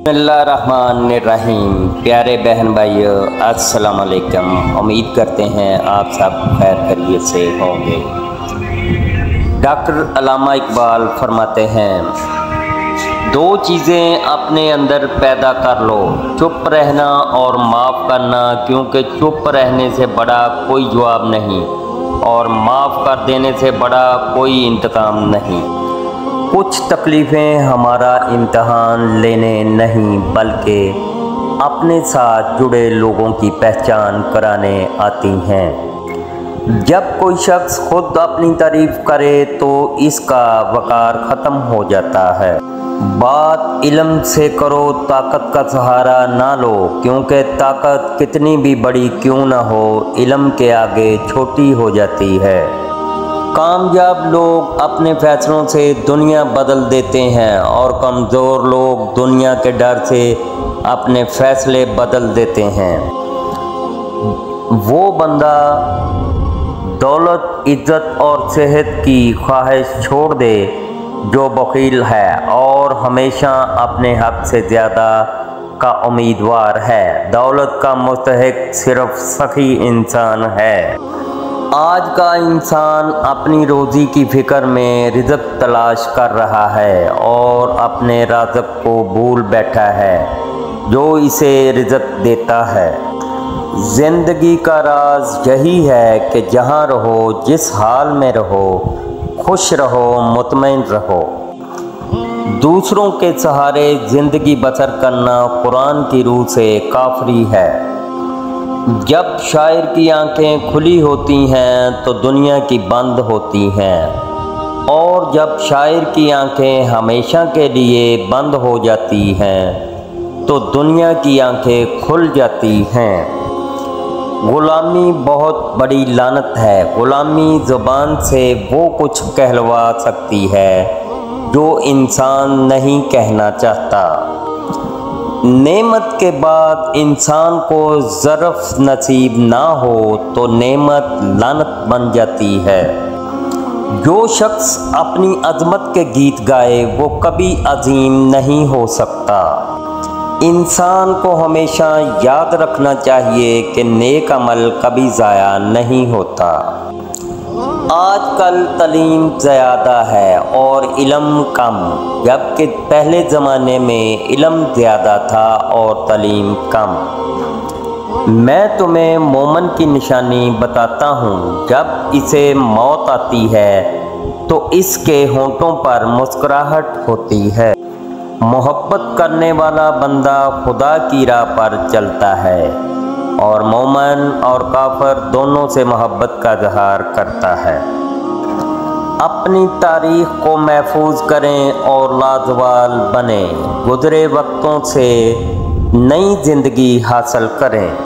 बिस्मिल्लाहिर्रहमानिर्रहीम। प्यारे बहन भाइयों, अस्सलाम वालेकुम। उम्मीद करते हैं आप सब खैर खैरियत से होंगे। डॉक्टर अल्लामा इकबाल फरमाते हैं, दो चीज़ें अपने अंदर पैदा कर लो, चुप रहना और माफ़ करना, क्योंकि चुप रहने से बड़ा कोई जवाब नहीं और माफ़ कर देने से बड़ा कोई इंतकाम नहीं। कुछ तकलीफ़ें हमारा इम्तहान लेने नहीं बल्कि अपने साथ जुड़े लोगों की पहचान कराने आती हैं। जब कोई शख्स खुद अपनी तारीफ़ करे तो इसका वक़ार ख़त्म हो जाता है। बात इल्म से करो, ताकत का सहारा ना लो, क्योंकि ताकत कितनी भी बड़ी क्यों ना हो, इल्म के आगे छोटी हो जाती है। कामयाब लोग अपने फैसलों से दुनिया बदल देते हैं और कमज़ोर लोग दुनिया के डर से अपने फ़ैसले बदल देते हैं। वो बंदा दौलत, इज़्ज़त और सेहत की ख्वाहिश छोड़ दे जो बख़ील है और हमेशा अपने हक़ से ज़्यादा का उम्मीदवार है। दौलत का मुस्तहिक़ सिर्फ़ सखी इंसान है। आज का इंसान अपनी रोज़ी की फ़िक्र में रिज़्क़ तलाश कर रहा है और अपने राज़िक़ को भूल बैठा है जो इसे रिज़्क़ देता है। ज़िंदगी का राज यही है कि जहाँ रहो, जिस हाल में रहो, खुश रहो, मुतमईन रहो। दूसरों के सहारे ज़िंदगी बसर करना कुरान की रूह से काफ़री है। जब शायर की आंखें खुली होती हैं तो दुनिया की बंद होती हैं, और जब शायर की आंखें हमेशा के लिए बंद हो जाती हैं तो दुनिया की आंखें खुल जाती हैं। ग़ुलामी बहुत बड़ी लानत है। ग़ुलामी ज़ुबान से वो कुछ कहलवा सकती है जो इंसान नहीं कहना चाहता। नेमत के बाद इंसान को ज़र्फ़ नसीब ना हो तो नेमत लानत बन जाती है। जो शख्स अपनी अज़मत के गीत गाए वो कभी अजीम नहीं हो सकता। इंसान को हमेशा याद रखना चाहिए कि नेक अमल कभी ज़ाया नहीं होता। आजकल तालीम ज़्यादा है और इल्म कम, जबकि पहले ज़माने में इल्म ज़्यादा था और तालीम कम। मैं तुम्हें मोमन की निशानी बताता हूँ, जब इसे मौत आती है तो इसके होंठों पर मुस्कुराहट होती है। मोहब्बत करने वाला बंदा खुदा की राह पर चलता है और मोमन और काफिर दोनों से मोहब्बत का इज़हार करता है। अपनी तारीख़ को महफूज करें और लाजवाल बने, गुज़रे वक्तों से नई ज़िंदगी हासिल करें।